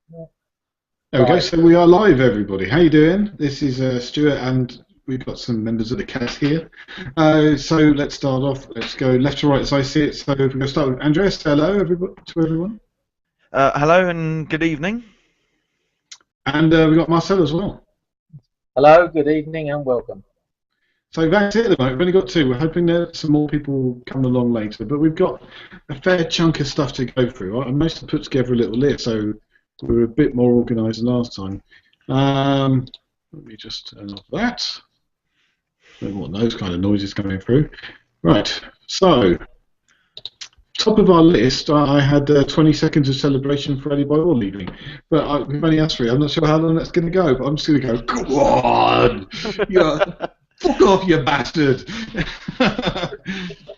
There we go. Right. So we are live, everybody. How you doing? This is Stuart, and we've got some members of the cast here. So let's start off. Let's go left to right as I see it. So we're going to start with Andreas. Hello, everybody, to everyone. Hello and good evening. And we've got Marcel as well. Hello, good evening, and welcome. So that's it at the moment. We've only got two. We're hoping that some more people come along later, but we've got a fair chunk of stuff to go through. I managed to put together a little list, so we're a bit more organised than last time. Let me just turn off that. Don't want those kind of noises coming through. Right, so top of our list, I had 20 seconds of celebration for Eddie Boyle leaving, but we've only asked for it. I'm not sure how long that's going to go, but I'm just going to go, come on! Yeah, fuck off, you bastard! At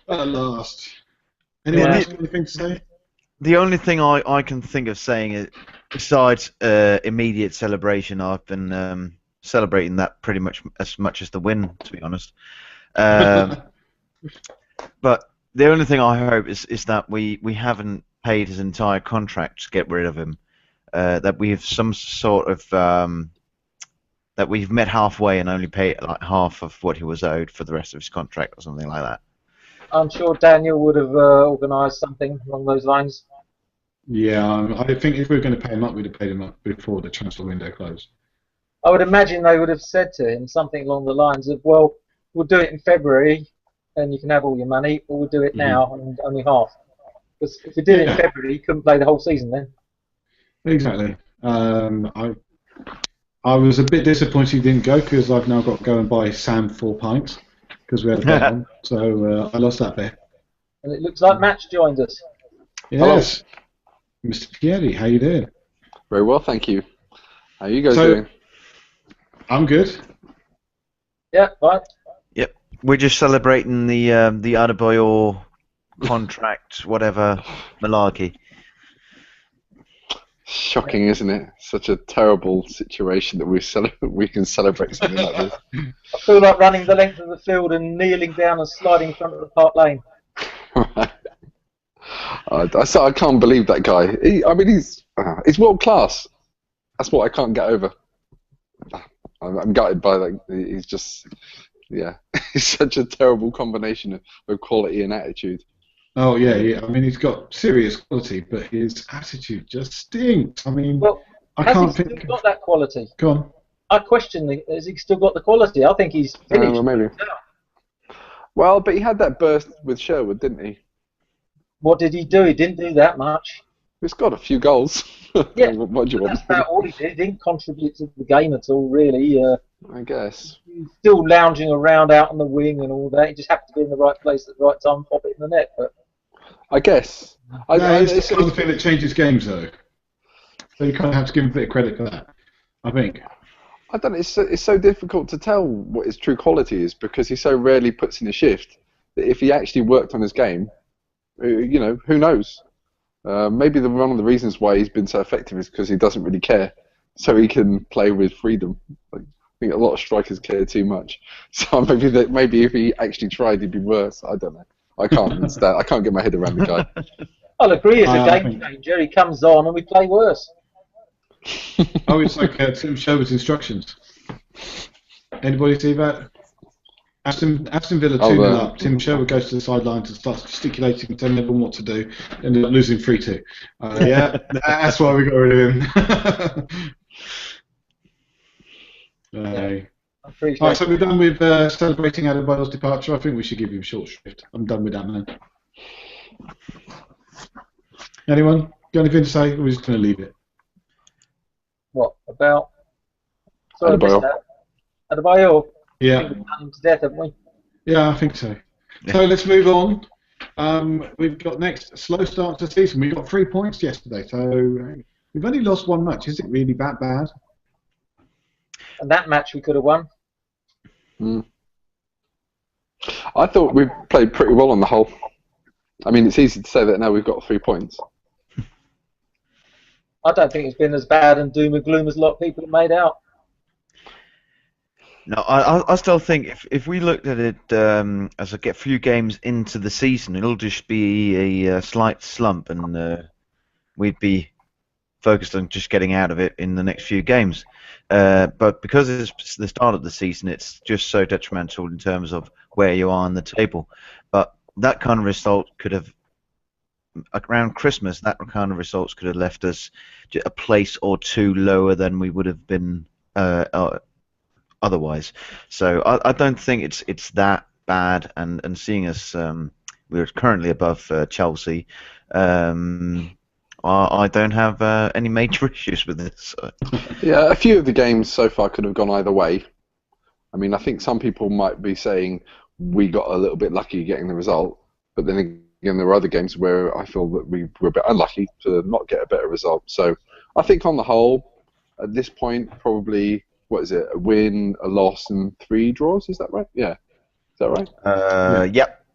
last. Anyone else got anything to say? The only thing I can think of saying is, besides immediate celebration, I've been celebrating that pretty much as the win, to be honest. But the only thing I hope is that we haven't paid his entire contract to get rid of him. That we have some sort of that we've met halfway and only paid like half of what he was owed for the rest of his contract or something like that. I'm sure Daniel would have organised something along those lines. Yeah, I think if we were going to pay him up, we'd have paid him up before the transfer window closed. I would imagine they would have said to him something along the lines of, well, we'll do it in February and you can have all your money, or we'll do it now and only half. Because if we did it in February, you couldn't play the whole season then. Exactly. I was a bit disappointed he didn't go because I've now got to go and buy Sam 4 pints because we had a bet on. So I lost that bet. And it looks like Matt's joined us. Yes. Hello. Mr. Pieri, how you doing? Very well, thank you. How are you guys doing? I'm good. Yeah, right. Yep. We're just celebrating the Adebayor contract, whatever, malarkey. Shocking, isn't it? Such a terrible situation that we can celebrate something like this. I feel like running the length of the field and kneeling down and sliding in front of the Park Lane. Right. I can't believe that guy. He's world class. That's what I can't get over. I'm gutted by that. He's just, yeah, he's such a terrible combination of quality and attitude. Oh yeah. I mean, he's got serious quality, but his attitude just stinks. I mean, well, I has can't he think. Still got that quality? Go on. I question: has he still got the quality? I think he's finished. Well, maybe. Well, but he had that burst with Sherwood, didn't he? What did he do? He didn't do that much. He's got a few goals. Yeah, what do you want? That's about all he did. He didn't contribute to the game at all, really. I guess. He's still lounging around out on the wing and all that. He just happened to be in the right place at the right time, pop it in the net. But I guess. It's the kind of thing that changes games, though. So you kind of have to give him a bit of credit for that, I think. I don't know. It's so difficult to tell what his true quality is because he so rarely puts in a shift that if he actually worked on his game, who knows? Maybe one of the reasons why he's been so effective is because he doesn't really care, so he can play with freedom. I think a lot of strikers care too much. So maybe if he actually tried, he'd be worse. I don't know. I can't understand. I can't get my head around the guy. I'll agree. As a game changer, he comes on and we play worse. Oh, it's like Tim Sherwood's instructions. Anybody see that? Aston Villa 2-0 up. Tim Sherwood goes to the sideline to start gesticulating and telling everyone what to do, and ended up losing 3-2. Yeah, that's why we got rid of him. Alright, so we're done with celebrating Adebayor's departure. I think we should give him short shrift. I'm done with that, man. Anyone got anything to say? Or we're just going to leave it? What about? Adebayor. Adebayor. Yeah. We've done him to death, haven't we? Yeah, I think so. So let's move on. We've got next slow start to the season. We got 3 points yesterday, so we've only lost one match. Is it really that bad? And that match we could have won. I thought we played pretty well on the whole. I mean, it's easy to say that now we've got 3 points. I don't think it's been as bad and doom and gloom as a lot of people have made out. No, I still think if we looked at it as a few games into the season, it'll just be a slight slump, and we'd be focused on just getting out of it in the next few games. But because it's the start of the season, it's just so detrimental in terms of where you are on the table. But that kind of result could have, around Christmas, that kind of results could have left us a place or two lower than we would have been otherwise. So I don't think it's that bad. And seeing us, we're currently above Chelsea. I don't have any major issues with this. So. Yeah, a few of the games so far could have gone either way. I mean, I think some people might be saying we got a little bit lucky getting the result, but then again, there were other games where I feel that we were a bit unlucky to not get a better result. So I think on the whole, at this point, probably, what is it, a win, a loss, and 3 draws? Is that right? Yeah. Is that right? Yep.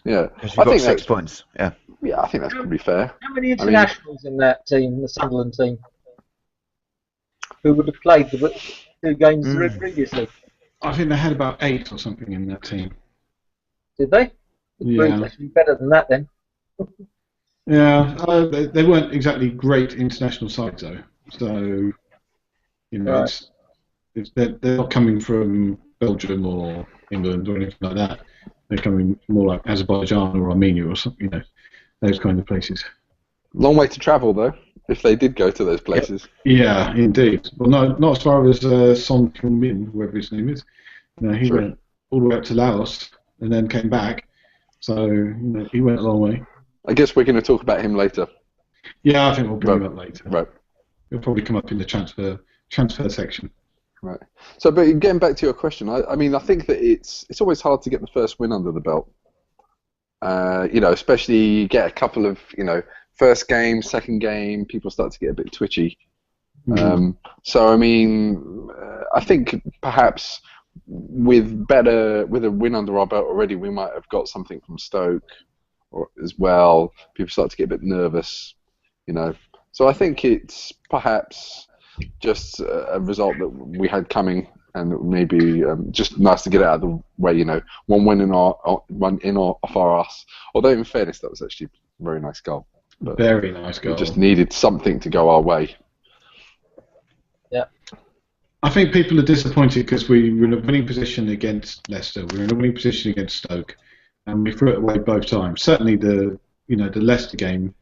Yeah. Because we've got 6 points. Yeah. Yeah, I think that's probably fair. How many internationals in that team, the Sunderland team, who would have played the 2 games previously? I think they had about 8 or something in that team. Did they? Yeah. They should be better than that then. Yeah, they weren't exactly great international sides though. So, right. They're not coming from Belgium or England or anything like that. They're coming more like Azerbaijan or Armenia or something, those kind of places. Long way to travel though, if they did go to those places. Yeah, indeed. Well, no, not as far as Son Heung-min, whoever his name is. He went all the way up to Laos and then came back. So, he went a long way. I guess we're going to talk about him later. Yeah, I think we'll bring him up later. Right. He'll probably come up in the transfer section. Right. So, but getting back to your question, I mean, I think that it's always hard to get the first win under the belt. Especially get a couple of, first game, second game, people start to get a bit twitchy. Mm-hmm. So, I mean, I think perhaps with a win under our belt already, we might have got something from Stoke as well. People start to get a bit nervous, So I think it's perhaps just a result that we had coming, and maybe just nice to get it out of the way. One win off our ass. Although in fairness, that was actually a very nice goal. But very nice goal. We just needed something to go our way. Yeah. I think people are disappointed because we were in a winning position against Leicester. We were in a winning position against Stoke, and we threw it away both times. Certainly the Leicester game,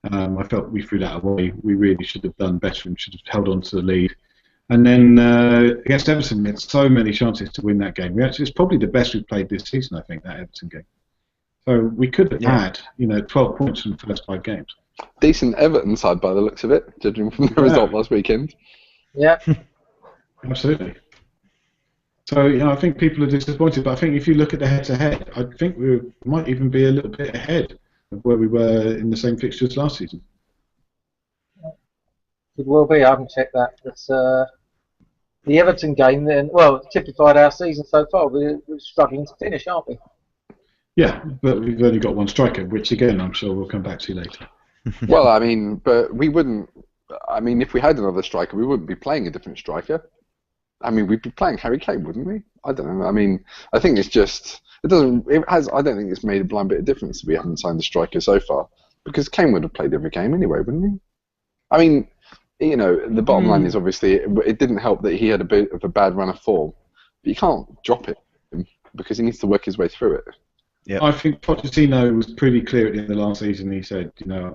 I felt we threw that away. We really should have done better and should have held on to the lead. And then against Everton, we had so many chances to win that game. It's probably the best we've played this season, I think, that Everton game. So we could have had 12 points from the first 5 games. Decent Everton side by the looks of it, judging from the result last weekend. Yeah. Absolutely. So, I think people are disappointed, but I think if you look at the head-to-head, I think we might even be a little bit ahead of where we were in the same fixtures last season. Could well be. I haven't checked that. It's the Everton game then. Well, typified our season so far. We're struggling to finish, aren't we? Yeah, but we've only got one striker, which again I'm sure we'll come back to later. Well, I mean, but we wouldn't. I mean, if we had another striker, we wouldn't be playing a different striker. I mean, we'd be playing Harry Kane, wouldn't we? I don't know. I mean, I think it's just I don't think it's made a blind bit of difference that we haven't signed a striker so far, because Kane would have played every game anyway, wouldn't he? I mean, the bottom line is obviously it didn't help that he had a bit of a bad run of form, but you can't drop it because he needs to work his way through it. Yeah, I think Pochettino was pretty clear at the end of the last season. He said,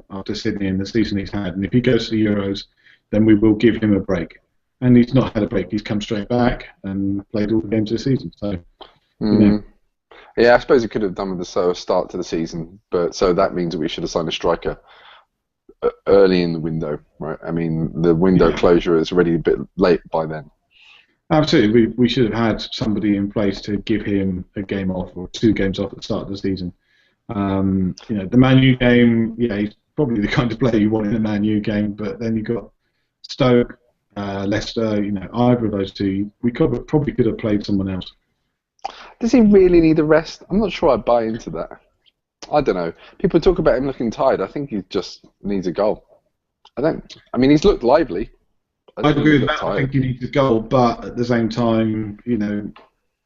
after Sydney and the season he's had, and if he goes to the Euros, then we will give him a break. And he's not had a break. He's come straight back and played all the games this season. So, Yeah, I suppose he could have done with a slower start to the season, but so that means that we should have signed a striker early in the window, right? I mean, the window closure is already a bit late by then. Absolutely, we should have had somebody in place to give him a game off or 2 games off at the start of the season. The Man U game, he's probably the kind of player you want in a Man U game, but then you've got Stoke, Leicester, either of those 2, we probably could have played someone else. Does he really need a rest? I'm not sure I buy into that. I don't know. People talk about him looking tired. I think he just needs a goal. I mean, he's looked lively. I agree with that. I think he needs a goal, but at the same time,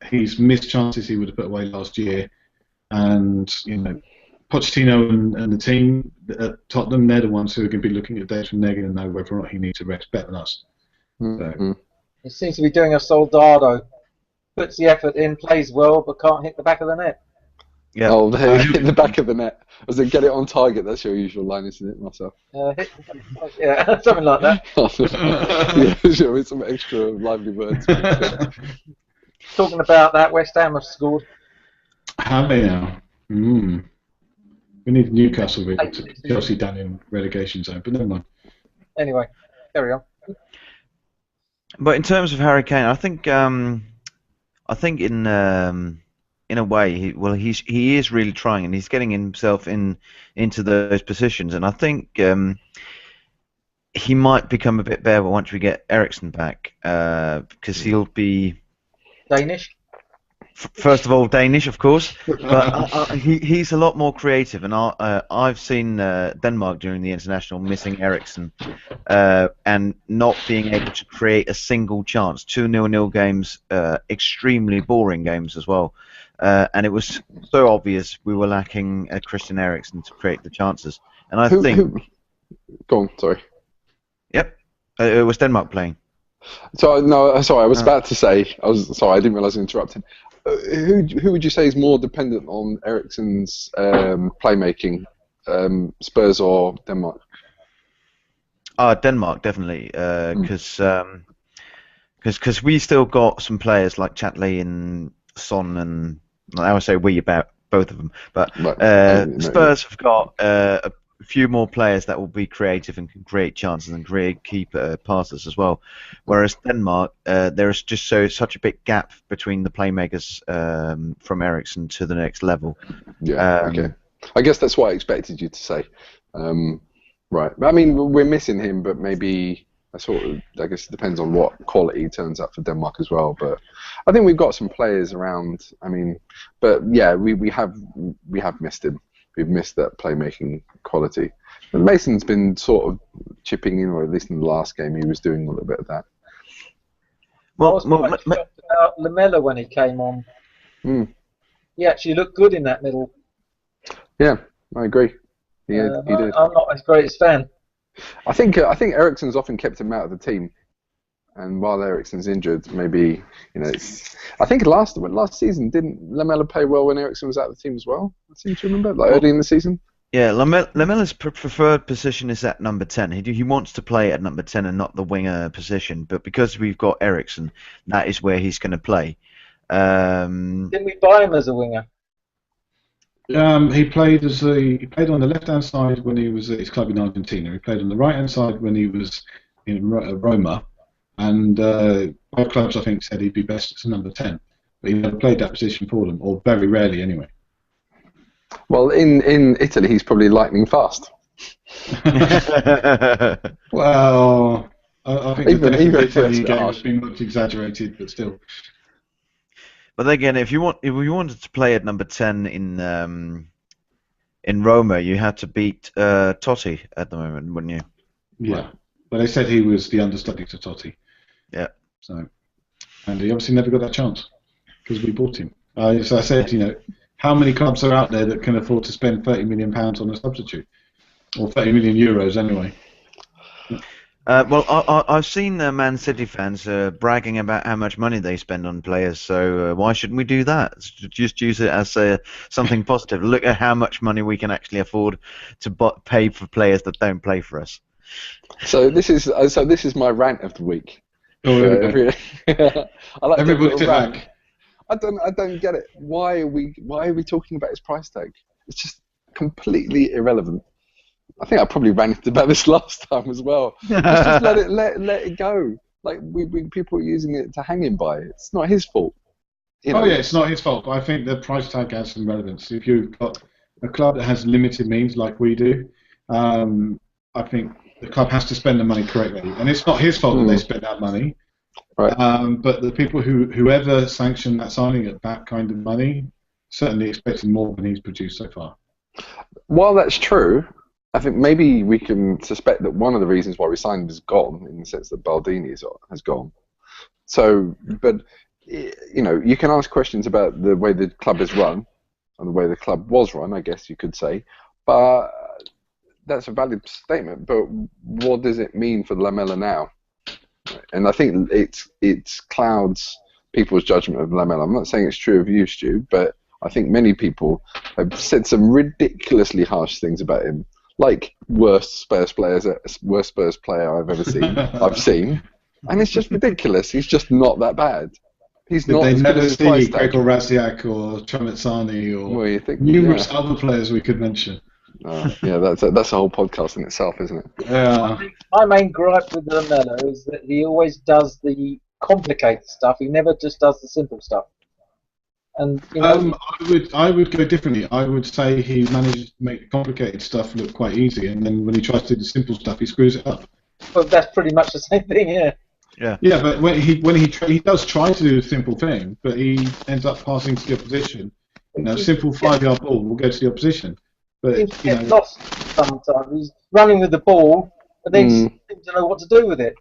he's missed chances he would have put away last year, and Pochettino and the team at Tottenham, they're the ones who are going to be looking at data and they're going to know whether or not he needs a rest better than us. Mm-hmm. He seems to be doing a soldado. Puts the effort in, plays well, but can't hit the back of the net. Yeah. Oh, hit the back of the net. As in, get it on target. That's your usual line, isn't it, Marcel? Yeah, something like that. Yeah, sure, with some extra lively words. Talking about that, West Ham have scored. Have they now? We need Newcastle really to put Chelsea down in relegation zone, but never mind. Anyway, carry on. But in terms of Harry Kane, I think in a way he is really trying and he's getting himself into those positions, and I think he might become a bit better once we get Eriksen back, because he'll be Danish. First of all, Danish, of course, but he's a lot more creative, and I've seen Denmark during the international missing Eriksen and not being able to create a single chance. 2-0 games, extremely boring games as well, and it was so obvious we were lacking Christian Eriksen to create the chances. And I think. Go on, sorry. Yep, it was Denmark playing. So no, sorry, I was about to say. I didn't realise I interrupted. Who would you say is more dependent on Eriksen's playmaking, Spurs or Denmark? Denmark definitely, because we still got some players like Chatley and Son, and I would say we about both of them, but Spurs have got a few more players that will be creative and can create chances and keep passes as well. Whereas Denmark, there is just such a big gap between the playmakers from Eriksen to the next level. Yeah, okay. I guess that's what I expected you to say. Right. I mean, we're missing him, but maybe I guess it depends on what quality turns up for Denmark as well. But I think we've got some players around. I mean, but yeah, we have missed him. We've missed that playmaking quality. And Mason's been sort of chipping in, or at least in the last game, he was doing a little bit of that. I was quite shocked about Lamela when he came on. He actually looked good in that middle. Yeah, I agree. He did. I'm not his greatest fan. I think Eriksen's often kept him out of the team. And while Eriksen's injured, maybe I think last season didn't Lamela play well when Eriksen was out of the team as well? I seem to remember, early in the season. Yeah, Lamela's preferred position is at number 10. He wants to play at number 10 and not the winger position. But because we've got Eriksen, that is where he's going to play. Didn't we buy him as a winger? He played on the left-hand side when he was at his club in Argentina. He played on the right-hand side when he was in Roma. And both clubs, I think, said he'd be best as number 10. But he never played that position for them, or very rarely anyway. Well, in Italy, he's probably lightning fast. Well, I think even the game has been much exaggerated, but still. But again, if you wanted to play at number 10 in Roma, you had to beat Totti at the moment, wouldn't you? Yeah. Right. But they said he was the understudy to Totti. Yeah. So, and he obviously never got that chance because we bought him. So I said, how many clubs are out there that can afford to spend £30 million on a substitute, or 30 million euros anyway? Well, I've seen Man City fans bragging about how much money they spend on players. So why shouldn't we do that? Just use it as something positive. Look at how much money we can actually afford to pay for players that don't play for us. So this is my rant of the week. Oh, I like everybody to rant. I don't get it. Why are we talking about his price tag? It's just completely irrelevant. I think I probably ranted about this last time as well. just let it go. Like people are using it to hang him by. It's not his fault. Oh yeah, it's not his fault. But I think the price tag has some relevance. If you've got a club that has limited means like we do, I think the club has to spend the money correctly, and it's not his fault that they spent that money. Right. But the people whoever sanctioned that signing at that kind of money certainly expected more than he's produced so far. While that's true, I think maybe we can suspect that one of the reasons why we signed him is gone, in the sense that Baldini has gone. So, but you can ask questions about the way the club is run, and the way the club was run, I guess you could say. But that's a valid statement. But what does it mean for Lamela now? And I think it clouds people's judgment of Lamela. I'm not saying it's true of you, Stu, but I think many people have said some ridiculously harsh things about him, like worst Spurs player I've ever seen. And it's just ridiculous. He's just not that bad. He's not. Did as they good never as his see price tag. Gregor Radziak or Tramezzani or Well, you think, numerous other players we could mention? Yeah, that's a whole podcast in itself, isn't it? Yeah. My main gripe with Lamela is that he always does the complicated stuff. He never just does the simple stuff. And you know, I would go differently. I would say he managed to make complicated stuff look quite easy, and then when he tries to do the simple stuff, he screws it up. but that's pretty much the same thing, yeah. Yeah, but when he does try to do a simple thing, but he ends up passing to the opposition. You know, simple 5-yard ball will go to the opposition. But He gets lost sometimes. He's running with the ball, but then he seems to know what to do with it.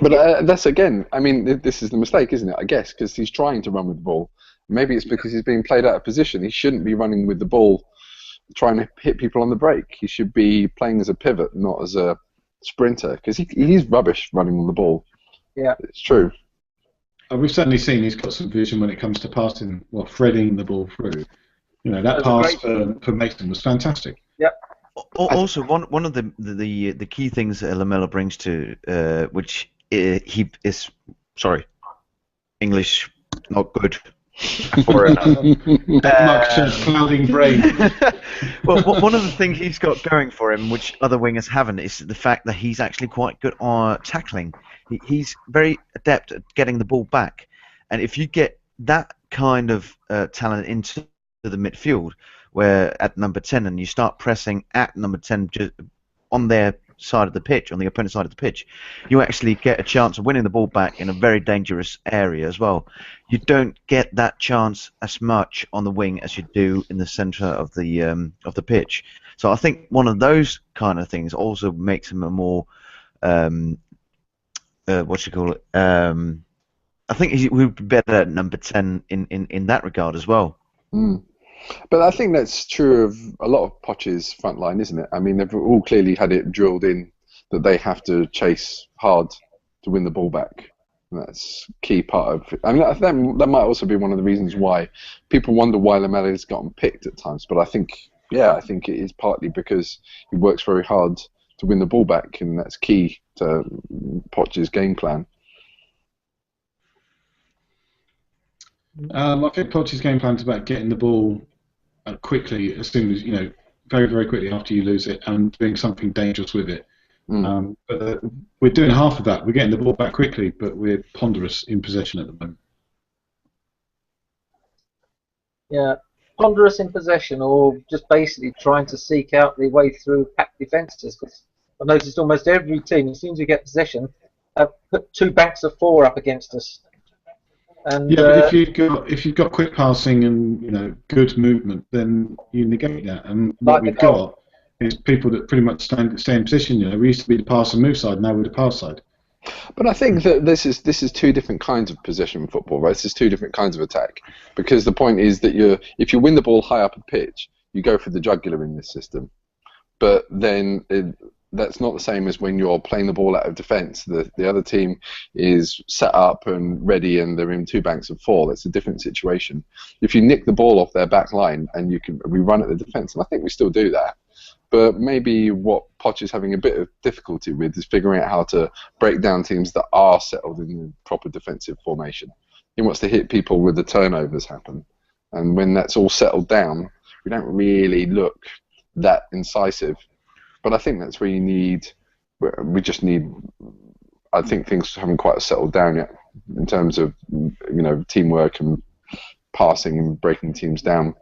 But that's again, I mean, this is the mistake, isn't it? I guess because he's trying to run with the ball. Maybe it's because he's being played out of position. He shouldn't be running with the ball, trying to hit people on the break. He should be playing as a pivot, not as a sprinter, because he's rubbish running on the ball. Yeah, it's true. We've certainly seen he's got some vision when it comes to passing, threading the ball through. You know, that pass for Mason was fantastic. Yep. Also, one of the key things that Lamela brings to which he is English not good for clouding brain. Well, one of the things he's got going for him, which other wingers haven't, is the fact that he's actually quite good on tackling. He's very adept at getting the ball back, and if you get that kind of talent into the midfield, where at number 10, and you start pressing at number 10 on their side of the pitch, on the opponent's side of the pitch, you actually get a chance of winning the ball back in a very dangerous area as well. You don't get that chance as much on the wing as you do in the centre of the pitch. So I think one of those kind of things also makes him a more I think he would be better at number 10 in that regard as well. But I think that's true of a lot of Poch's front line, isn't it? I mean, they've all clearly had it drilled in that they have to chase hard to win the ball back. And that's a key part of. I mean, that might also be one of the reasons why people wonder why Lamela's gotten picked at times. But I think it is partly because he works very hard to win the ball back, and that's key to Poch's game plan. I think Poch's game plan is about getting the ball quickly, as soon as very, very quickly after you lose it, and doing something dangerous with it. But we're doing half of that. We're getting the ball back quickly, but we're ponderous in possession at the moment. Yeah, ponderous in possession, or just basically trying to seek out the way through packed defences. Because I've noticed almost every team, as soon as we get possession, have put 2 banks of 4 up against us. And, but if you've got quick passing and good movement, then you negate that. And what we've got is people that pretty much stay in position. We used to be the pass and move side, now we're the pass side. But I think that this is 2 different kinds of possession football, right? This is 2 different kinds of attack. Because the point is that if you win the ball high up the pitch, you go for the jugular in this system. But then that's not the same as when you're playing the ball out of defence. The other team is set up and ready, and they're in 2 banks of 4. That's a different situation. If you nick the ball off their back line and we run at the defence, and I think we still do that. But maybe what Poch is having a bit of difficulty with is figuring out how to break down teams that are settled in the proper defensive formation. He wants to hit people where the turnovers happen. And when that's all settled down, we don't really look that incisive. But I think that's where we just need, I think things haven't quite settled down yet in terms of, teamwork and passing and breaking teams down.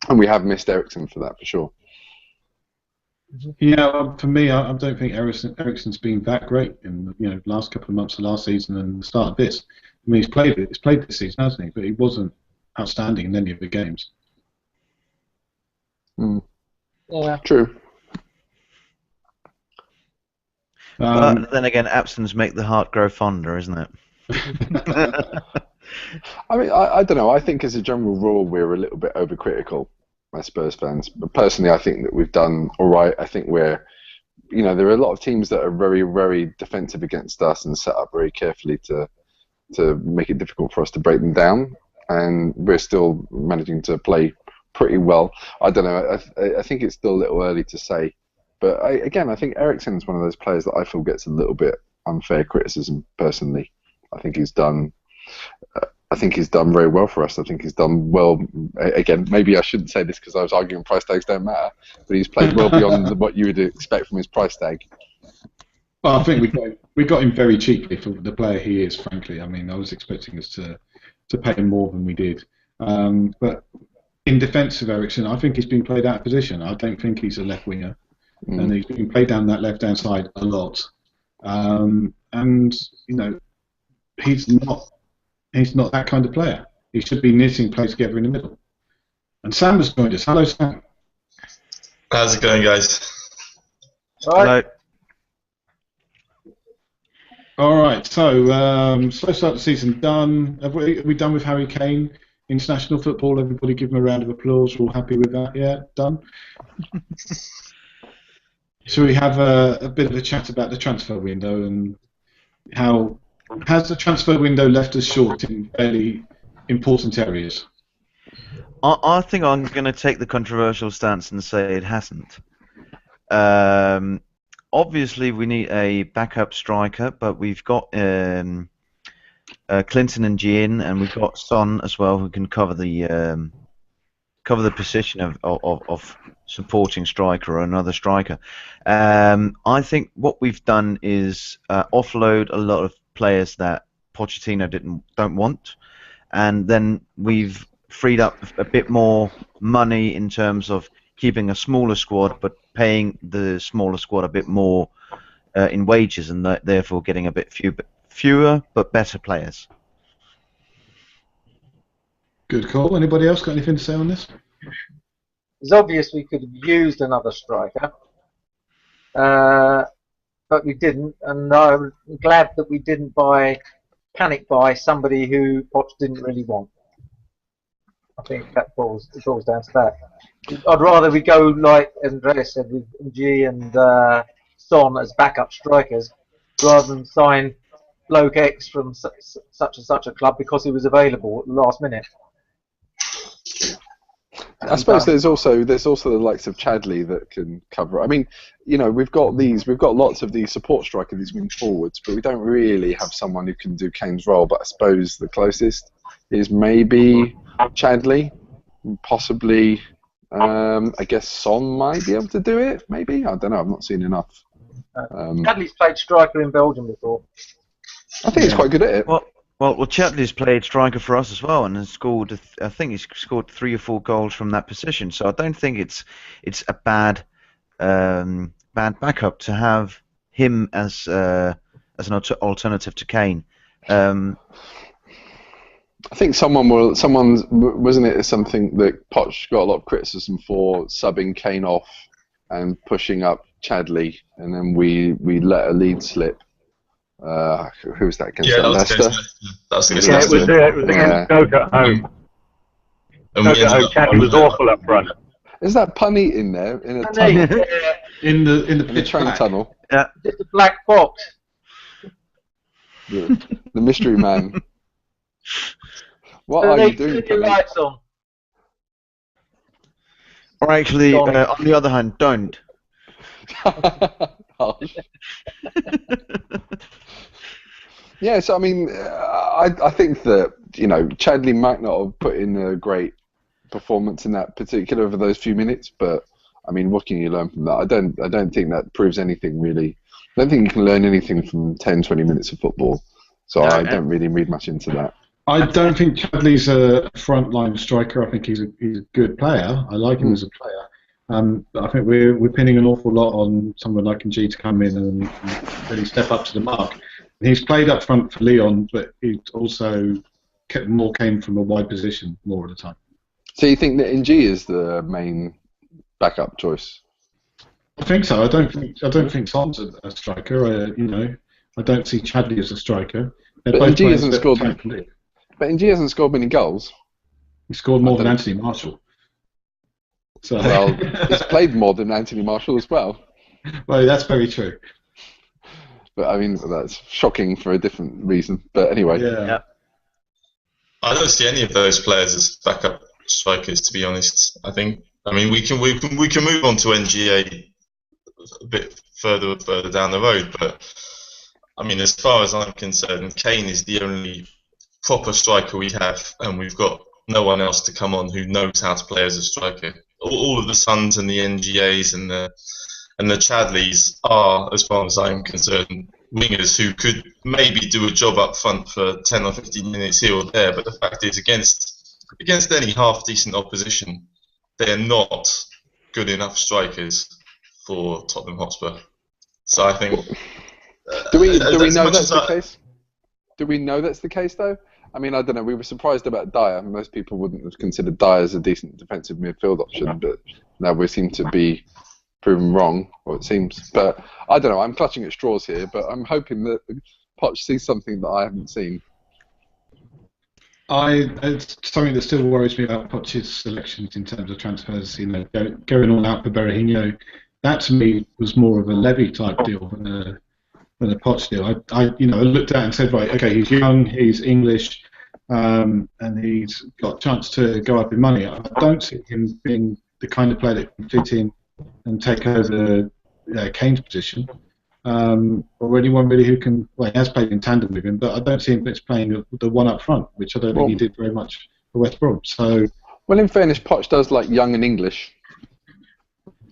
And we have missed Eriksen for that, for sure. Yeah, for me, I don't think Eriksen's been that great in the last couple of months of last season and the start of this. I mean, he's played this season, hasn't he? But he wasn't outstanding in any of the games. Yeah, true. But then again, absence make the heart grow fonder, isn't it? I mean, I don't know. I think as a general rule, we're a little bit overcritical as Spurs fans. But personally, I think that we've done all right. I think we're, there are a lot of teams that are very, very defensive against us and set up very carefully to make it difficult for us to break them down. And we're still managing to play pretty well. I don't know. I think it's still a little early to say. But I think Eriksen's one of those players that I feel gets a little bit unfair criticism. Personally, I think he's done very well for us. I think he's done well. Again, maybe I shouldn't say this because I was arguing price tags don't matter, but he's played well beyond what you would expect from his price tag. Well, I think we got him very cheaply for the player he is. Frankly, I mean, I was expecting us to pay him more than we did. But in defence of Eriksen, I think he's been played out of position. I don't think he's a left winger, and he's been played down that left-hand side a lot. And he's not that kind of player. He should be knitting play together in the middle. And Sam has joined us. Hello, Sam. How's it going, guys? Hello. All right. So slow start to the season done. Are we done with Harry Kane? International football. Everybody give him a round of applause. We're all happy with that. Yeah, done. Shall we have a bit of a chat about the transfer window and how has the transfer window left us short in fairly important areas? I think I'm going to take the controversial stance and say it hasn't. Obviously, we need a backup striker, but we've got Clinton and Gian, and we've got Son as well, who can cover the position of supporting striker or another striker. I think what we've done is offload a lot of players that Pochettino don't want, and then we've freed up a bit more money in terms of keeping a smaller squad, but paying the smaller squad a bit more in wages, and therefore getting a bit fewer but better players. Good call. Anybody else got anything to say on this? It's obvious we could have used another striker, but we didn't, and I'm glad that we didn't panic buy somebody who Poch didn't really want. I think that boils down to that. I'd rather we go like Andreas said with G and Son as backup strikers, rather than sign bloke X from such and such a club because he was available at the last minute. I suppose there's also the likes of Chadley that can cover. I mean, we've got lots of these support strikers, these wing forwards, but we don't really have someone who can do Kane's role. But I suppose the closest is maybe Chadley, possibly. I guess Son might be able to do it. Maybe, I don't know. I've not seen enough. Chadley's played striker in Belgium before. I think he's quite good at it. Well, Chadley's played striker for us as well, and has scored. I think he's scored 3 or 4 goals from that position. So I don't think it's a bad backup to have him as an alternative to Kane. I think wasn't it something that Poch got a lot of criticism for, subbing Kane off and pushing up Chadley, and then we let a lead slip. Who was that against? Yeah, Leicester? That was against Yeah, Leicester. it was against Stoke at home. And we Stoke at ended home. up Chadley was awful up front. Is that punny in there in a tunnel? In the In the pitch train black. tunnel? Yeah. It's a black box. The mystery man. What So are they you doing, turn your punny? lights on. Or actually, Sorry. on the other hand, don't. Harsh. Yeah, so I mean, I think that Chadley might not have put in a great performance in that particular over those few minutes, but I mean, what can you learn from that? I don't think that proves anything really. I don't think you can learn anything from 10, 20 minutes of football. So I don't really read much into that. I don't think Chadley's a frontline striker. I think he's a good player. I like him as a player. But I think we're pinning an awful lot on someone like G to come in and really step up to the mark. He's played up front for Lyon, but he also came from a wide position more of the time. So you think that Ng is the main backup choice? I think so. I don't think Son's a striker. I don't see Chadley as a striker. But Ng hasn't scored. But Ng hasn't scored many goals. He scored more than Anthony Marshall. So. Well, he's played more than Anthony Martial as well. Well, that's very true. But I mean, that's shocking for a different reason. But anyway. Yeah. I don't see any of those players as backup strikers, to be honest. I mean, we can move on to NGA a bit further down the road, but I mean, as far as I'm concerned, Kane is the only proper striker we have, and we've got no one else to come on who knows how to play as a striker. All of the Suns and the NGAs and the Chadleys are, as far as I'm concerned, wingers who could maybe do a job up front for 10 or 15 minutes here or there, but the fact is, against any half-decent opposition, they're not good enough strikers for Tottenham Hotspur. So I think... Do we know that's the case? Do we know that's the case, though? I mean, I don't know. We were surprised about Dyer. Most people wouldn't have considered Dyer as a decent defensive midfield option, but now we seem to be proven wrong, or it seems. But I don't know. I'm clutching at straws here, but I'm hoping that Poch sees something that I haven't seen. It's something that still worries me about Poch's selections in terms of transfers. You know, going all out for Berahino, that to me was more of a Levy type deal than a Poch deal. I looked at it and said, right, okay, he's young, he's English, and he's got a chance to go up in money. I don't see him being the kind of player that can fit in and take over Kane's position, or anyone really who can. Well, he has played in tandem with him, but I don't see him playing the one up front, which I don't think he did very much for West Brom. So, well, in fairness, Poch does like young and English.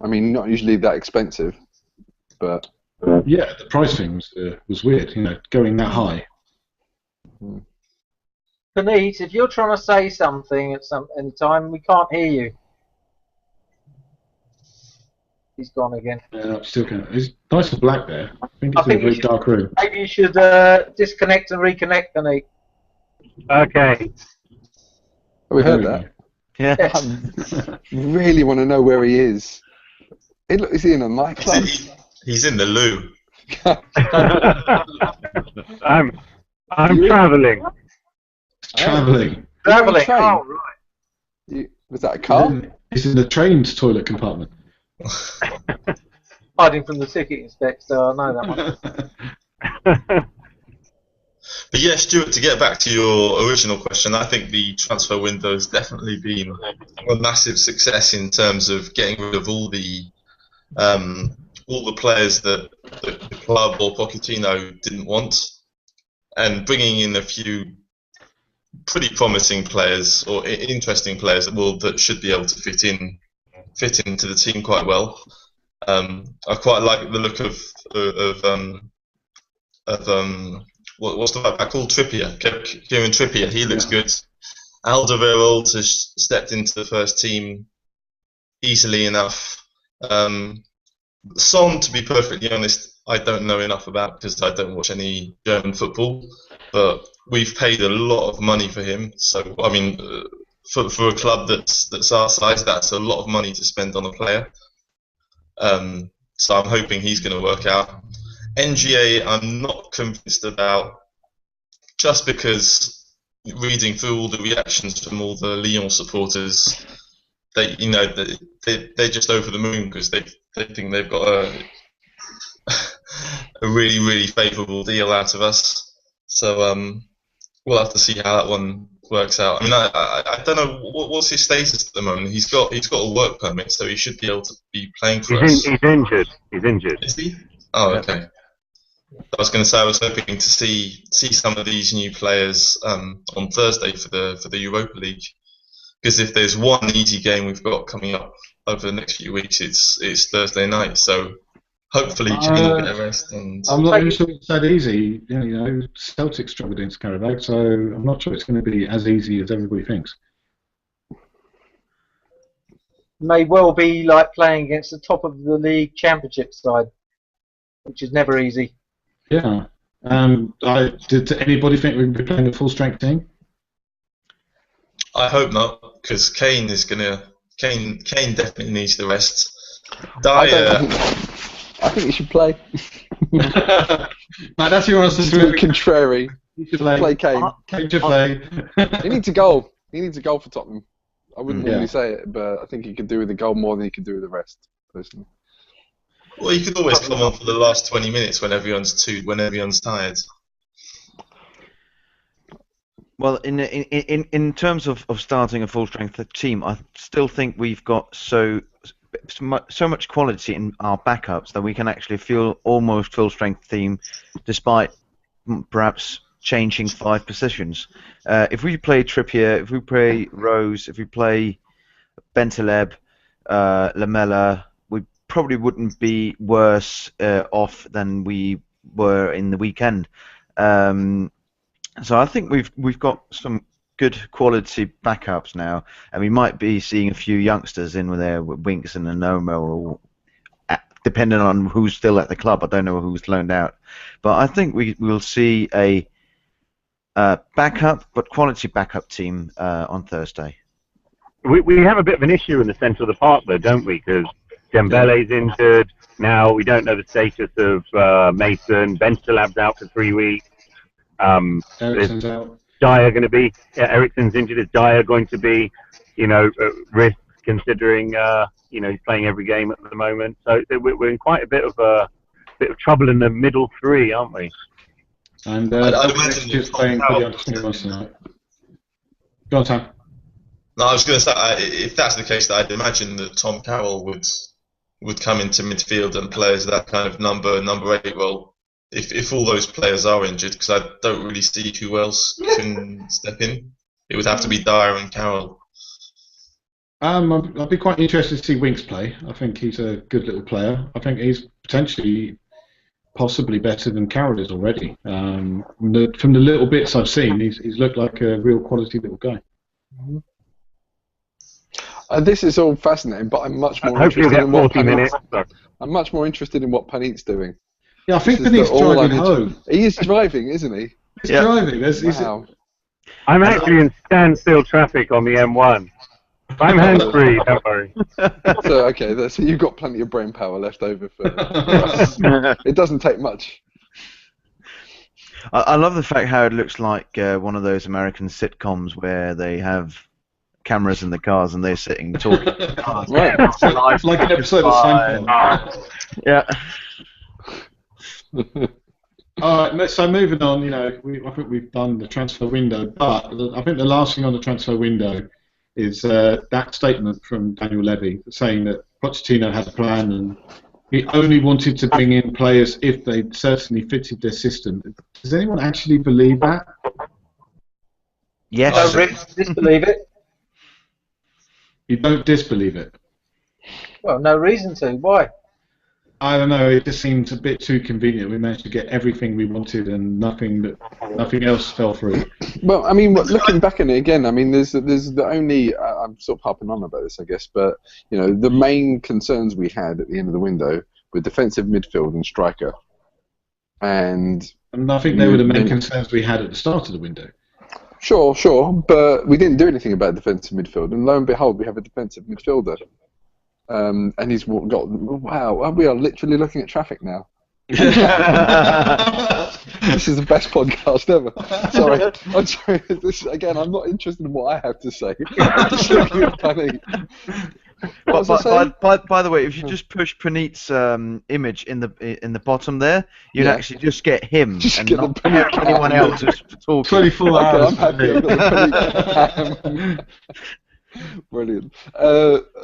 I mean, not usually that expensive, but yeah, the price thing was weird. You know, going that high. Panit, if you're trying to say something at any time, we can't hear you. He's gone again. Yeah, I'm still going. It's nice and black there. I think it's in a very dark room. Maybe you should disconnect and reconnect, Panit. Okay. Have we heard that? Yeah. I really want to know where he is. Is he in a nightclub? He's in the loo. I'm travelling. Travelling. Travelling. Oh, right. Was that a car? He's in the train's toilet compartment. Hiding from the ticket inspector, I know that one. But yeah, Stuart, to get back to your original question, I think the transfer window has definitely been a massive success in terms of getting rid of all the players that the club or Pochettino didn't want, and bringing in a few pretty promising players or interesting players that should be able to fit into the team quite well. I quite like the look of what's the right back called? Trippier, Kieran Trippier. He looks good. Alderweireld has stepped into the first team easily enough. Son, to be perfectly honest, I don't know enough about because I don't watch any German football. But we've paid a lot of money for him. So I mean, for a club that's our size, that's a lot of money to spend on a player. So I'm hoping he's going to work out. NGA, I'm not convinced about, just because reading through all the reactions from all the Lyon supporters, they're just over the moon because they think they've got a really, really favourable deal out of us. So we'll have to see how that one works out. I mean, I don't know what's his status at the moment. He's got a work permit, so he should be able to be playing for us. He's injured. He's injured. Is he? Oh, okay. I was going to say I was hoping to see some of these new players on Thursday for the Europa League, because if there's one easy game we've got coming up over the next few weeks, it's Thursday night. So hopefully Kane will get a rest. And I'm not even sure it's that easy. You know, Celtic struggled against Karabakh, so I'm not sure it's going to be as easy as everybody thinks. May well be like playing against the top of the league championship side, which is never easy. Yeah. Did anybody think we'd be playing a full strength team? I hope not, because Kane definitely needs the rest. Dyer, I think he should play. Matt, that's your answer to the contrary. He should play Kane. Kane should play. He needs a goal. He needs a goal for Tottenham. I wouldn't normally say it, but I think he could do with the goal more than he could do with the rest, personally. Well, you could always come on for the last 20 minutes when everyone's tired. Well, in terms of starting a full strength team, I still think we've got so much quality in our backups that we can actually feel almost full strength team, despite perhaps changing 5 positions. If we play Trippier, if we play Rose, if we play Bentaleb, Lamela, we probably wouldn't be worse off than we were in the weekend. So I think we've got some good quality backups now, and we might be seeing a few youngsters in with their Winks and Anoma, or depending on who's still at the club. I don't know who's loaned out, but I think we'll see a backup but quality backup team on Thursday. We have a bit of an issue in the centre of the park, though, don't we? Because Dembele's injured now. We don't know the status of Mason. Bentalab's out for 3 weeks. Ericsson's out. Dyer going to be? Ericsson's injured. Is Dyer going to be, at risk considering, he's playing every game at the moment? So we're in quite a bit of trouble in the middle three, aren't we? And I'd imagine he's playing pretty unscrewed tonight. Go on, Sam. No, I was going to say, if that's the case, I'd imagine that Tom Carroll would come into midfield and play as that kind of number 8 role. If all those players are injured, because I don't really see who else can step in. It would have to be Dyer and Carroll. I'd be quite interested to see Winks play. I think he's a good little player. I think he's potentially possibly better than Carroll is already. From the little bits I've seen, he's looked like a real quality little guy. This is all fascinating, but I'm much more Hopefully interested you'll in get what 40 minutes. I'm much more interested in what Panit's doing. Yeah, I think Panit's driving home. He is driving, isn't he? He's driving. Wow. I'm actually in standstill traffic on the M1. I'm hands-free, don't worry. So you've got plenty of brain power left over for us. It doesn't take much. I love the fact how it looks like one of those American sitcoms where they have cameras in the cars and they're sitting talking. Right. It's like an episode of Seinfeld. Yeah. All right, so moving on, I think we've done the transfer window, but I think the last thing on the transfer window is that statement from Daniel Levy saying that Pochettino had a plan and he only wanted to bring in players if they certainly fitted their system. Does anyone actually believe that? Yes. I disbelieve it. You don't disbelieve it? Well, no reason to. Why? I don't know. It just seems a bit too convenient. We managed to get everything we wanted, and nothing else fell through. Well, I mean, looking back on it again, I mean, there's the only I'm sort of harping on about this, I guess, but the main concerns we had at the end of the window were defensive midfield and striker, and I think they were the main concerns we had at the start of the window. Sure, but we didn't do anything about defensive midfield, and lo and behold, we have a defensive midfielder. And he's got, wow, we are literally looking at traffic now. This is the best podcast ever. I'm sorry. Again, I'm not interested in what I have to say. I'm just looking at Panit. By the way, if you just push Panit's image in the bottom there, you'd actually just get him and not anyone else to talk. 24 hours. Okay, I'm happy. I've got the Panit. Brilliant.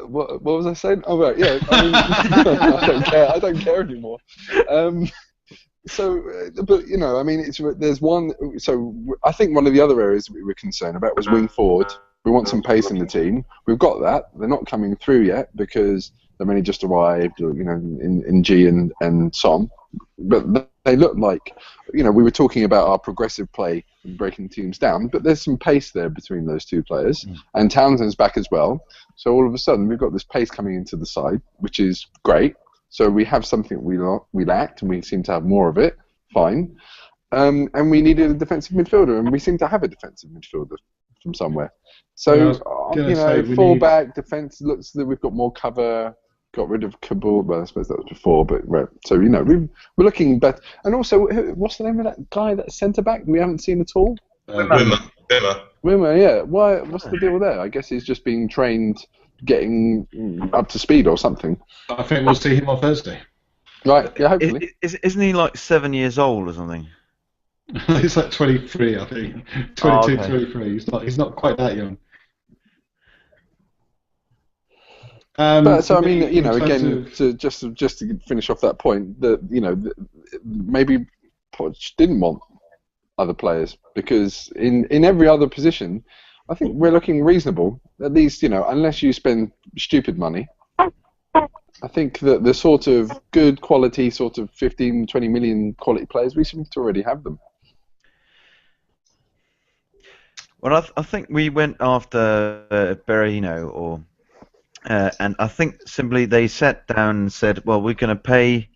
What was I saying? Oh right, yeah. I mean, I don't care anymore. But I mean, there's one. So I think one of the other areas we were concerned about was wing forward. We want some pace in the team. We've got that. They're not coming through yet because they've only just arrived. In G and Son. But they look like, we were talking about our progressive play and breaking teams down, but there's some pace there between those two players, and Townsend's back as well. So all of a sudden we've got this pace coming into the side, which is great. So we have something we lacked, and we seem to have more of it. Fine. And we needed a defensive midfielder, and we seem to have a defensive midfielder from somewhere. So fullback defense looks that we've got more cover. Got rid of Kabul. Well, I suppose that was before, but so we're looking better. And also, what's the name of that guy? That centre back we haven't seen at all. Wimmer. Wimmer, yeah. Why? What's the deal there? I guess he's just being trained, getting up to speed or something. I think we'll see him on Thursday. Right, yeah, hopefully. Isn't he like 7 years old or something? He's like 23, I think. 22, 23. He's not quite that young. But so I mean, again, just to finish off that point, that maybe Poch didn't want other players, because in every other position, I think we're looking reasonable. At least, unless you spend stupid money, I think that the sort of good quality, sort of 15, 20 million quality players, we seem to already have them. Well, I think we went after Berahino, and I think simply they sat down and said, well, we're going to pay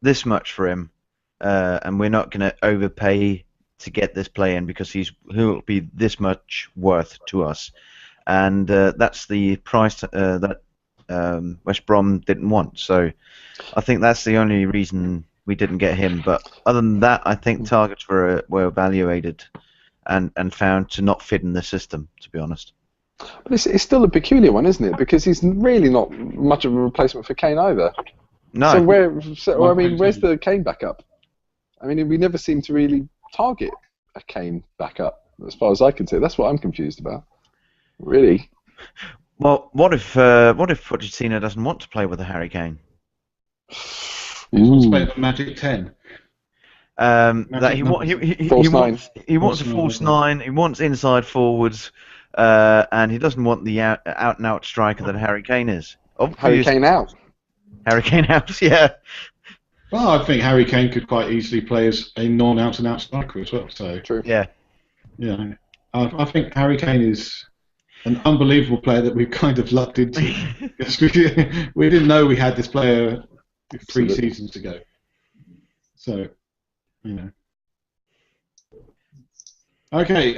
this much for him, and we're not going to overpay to get this player in because he'll be this much worth to us. And that's the price that West Brom didn't want. So I think that's the only reason we didn't get him. But other than that, I think targets were evaluated and found to not fit in the system, to be honest. But it's still a peculiar one, isn't it? Because he's really not much of a replacement for Kane either. No. So where's the Kane backup? I mean, we never seem to really target a Kane backup, as far as I can see. That's what I'm confused about. Really. Well, what if Pochettino doesn't want to play with a Harry Kane? He wants to play with Magic 10. He wants a false nine. He wants inside forwards, and he doesn't want the out and out striker that Harry Kane is. Harry Kane out. Harry Kane out. Yeah. Well, I think Harry Kane could quite easily play as a non-out and out striker as well. So true. Yeah. Yeah. I think Harry Kane is an unbelievable player that we've kind of lucked into. We didn't know we had this player 3 seasons ago. So. Okay,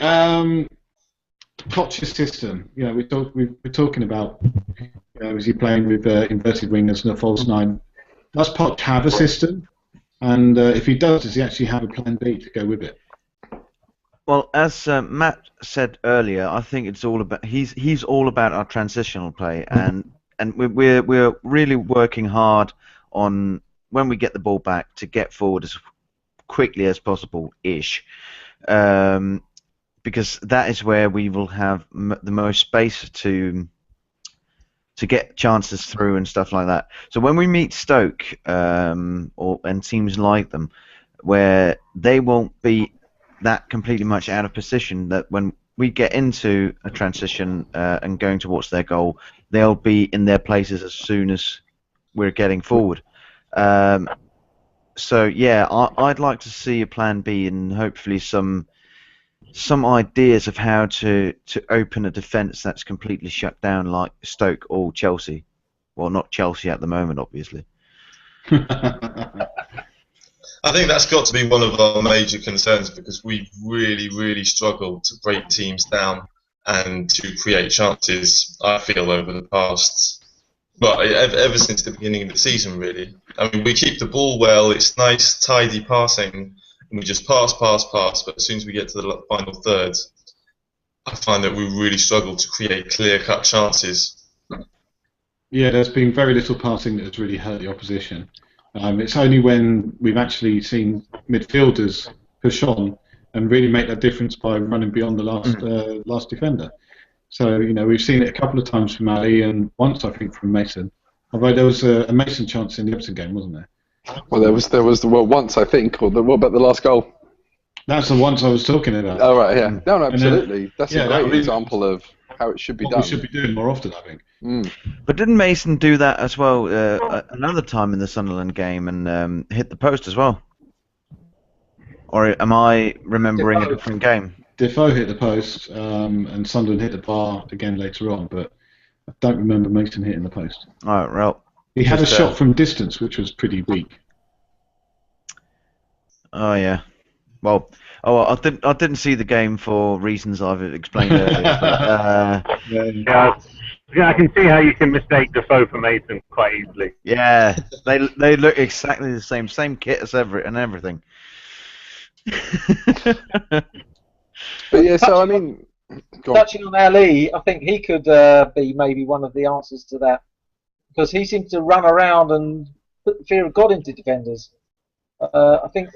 Poch's system. We're talking about. Is he playing with inverted wingers and a false nine? Does Poch have a system? And if he does he actually have a plan B to go with it? Well, as Matt said earlier, I think it's all about he's all about our transitional play, and we're really working hard on when we get the ball back to get forward as quickly as possible-ish, because that is where we will have the most space to get chances through and stuff like that. So when we meet Stoke and teams like them, where they won't be that completely much out of position, that when we get into a transition and going towards their goal, they'll be in their places as soon as we're getting forward. So yeah, I'd like to see a plan B and hopefully some ideas of how to open a defence that's completely shut down like Stoke or Chelsea. Well, not Chelsea at the moment, obviously. I think that's got to be one of our major concerns, because we've really, really struggled to break teams down and to create chances, I feel, over the past, ever since the beginning of the season, really. I mean, we keep the ball well, it's nice, tidy passing, and we just pass, but as soon as we get to the final third, I find that we really struggle to create clear-cut chances. Yeah, there's been very little passing that has really hurt the opposition. It's only when we've actually seen midfielders push on and really make that difference by running beyond the last defender. So, we've seen it a couple of times from Ali and once, I think, from Mason. Although there was a Mason chance in the Everton game, wasn't there? Well, there was once, I think. Or what about the last goal? That's the ones I was talking about. Oh, right, yeah. No, absolutely. That's a great example of how it should be done. We should be doing more often, I think. But didn't Mason do that as well another time in the Sunderland game and hit the post as well? Or am I remembering a different game? Defoe hit the post and Sunderland hit the bar again later on, but I don't remember Mason hitting the post. Oh, well. He had a shot from distance, which was pretty weak. Oh, yeah. Well, I didn't see the game for reasons I've explained earlier. But, yeah, I can see how you can mistake Defoe for Mason quite easily. Yeah, they look exactly the same kit as and everything. But yeah, so I mean, go on. Touching on Ali, I think he could be maybe one of the answers to that, because he seems to run around and put the fear of God into defenders. I think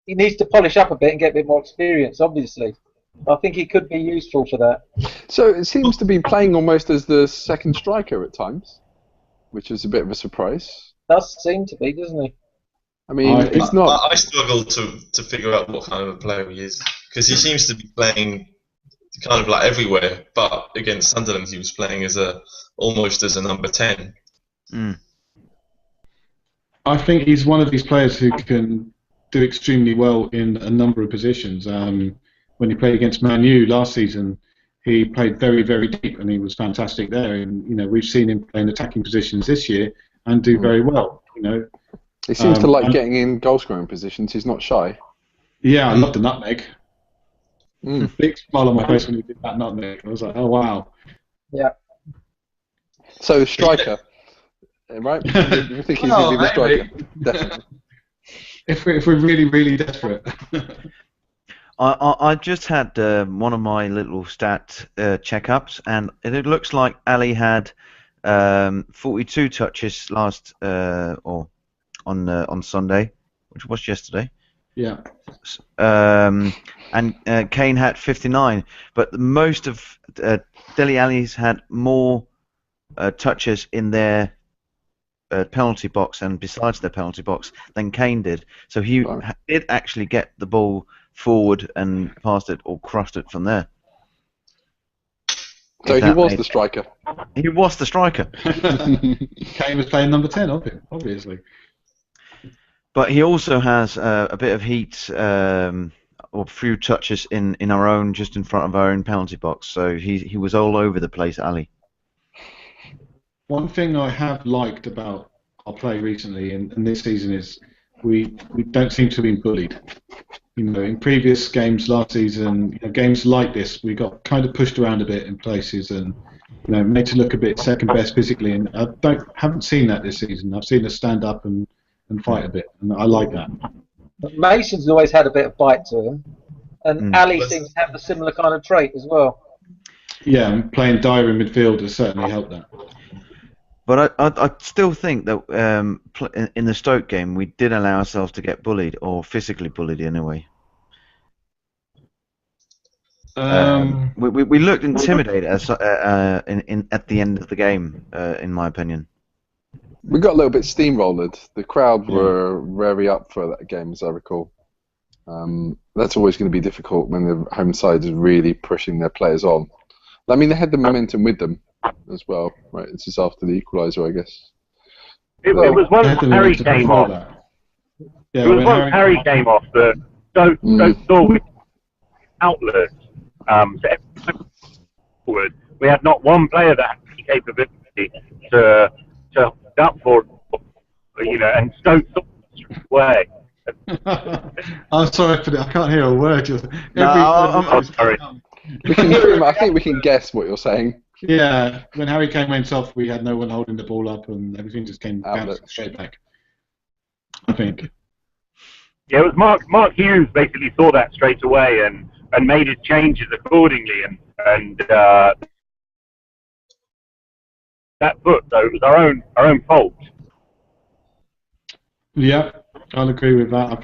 he needs to polish up a bit and get a bit more experience, obviously. I think he could be useful for that. So it seems to be playing almost as the second striker at times, which is a bit of a surprise. Does seem to be, doesn't he? I mean, it's not. I struggle to figure out what kind of a player he is, because he seems to be playing kind of like everywhere. But against Sunderland, he was playing as almost as a number 10. Mm. I think he's one of these players who can do extremely well in a number of positions. When he played against Man U last season, he played very, very deep, and he was fantastic there. And we've seen him play in attacking positions this year and do very well. He seems to like getting in goal-scoring positions. He's not shy. Yeah, I love the nutmeg. Big smile on my face when he did that nutmeg. I was like, oh wow. Yeah. So striker, right? You think he's going to be the striker? Definitely. If we're really, really desperate. I just had one of my little stat checkups, and it looks like Ali had 42 touches last on Sunday, which was yesterday. Yeah. And Kane had 59, but most of Dele Alli's had more touches in their penalty box and besides their penalty box than Kane did. So he did actually get the ball forward and passed it or crossed it from there. So he was the striker. He was the striker. Kane was playing number 10, obviously. But he also has a bit of heat or a few touches in our own, just in front of our own penalty box. So he was all over the place, Ali. One thing I have liked about our play recently and this season is we don't seem to have been bullied. In previous games last season, games like this, we got kind of pushed around a bit in places and made to look a bit second best physically. And I haven't seen that this season. I've seen us stand up and fight a bit, and I like that. But Mason's always had a bit of bite to him, and Ali seems to have a similar kind of trait as well. Yeah, and playing Dyer in midfield has certainly helped that. But I still think that in the Stoke game we did allow ourselves to get bullied, or physically bullied anyway. We looked intimidated at the end of the game, in my opinion. We got a little bit steamrolled. The crowd were very up for that game, as I recall. That's always going to be difficult when the home side is really pushing their players on. I mean, they had the momentum with them as well, right? This is after the equaliser, I guess. It was once Harry came off. Yeah, it was once Harry came off that Stoke saw with outlets. Forward, we had not one player that had the capability to up for, and Stoke way. I'm sorry for that. I can't hear a word. I'm sorry. I think we can guess what you're saying. Yeah, when Harry Kane went off, we had no one holding the ball up, and everything just came bouncing straight back. I think. Yeah, it was Mark Hughes basically saw that straight away and made his changes accordingly, and that book. So it was our own fault. Yeah, I'll agree with that. I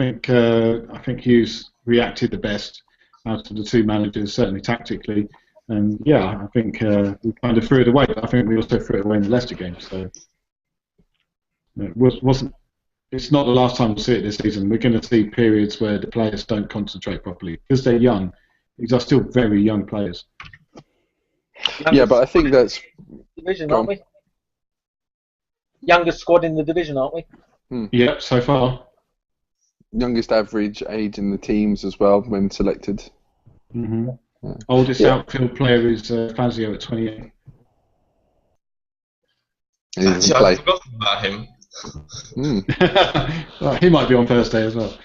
think Hughes reacted the best out of the two managers, certainly tactically. And yeah, I think we kind of threw it away, but I think we also threw it away in the Leicester game. So it wasn't. It's not the last time we'll see it this season. We're going to see periods where the players don't concentrate properly because they're young. These are still very young players. Yeah, but I think that's division, aren't we? Youngest squad in the division, aren't we? Yep, so far. Youngest average age in the teams as well when selected. Mm-hmm. Yeah. Oldest outfield player is Fazio at 28. Actually, I've forgotten about him. Well, he might be on Thursday as well.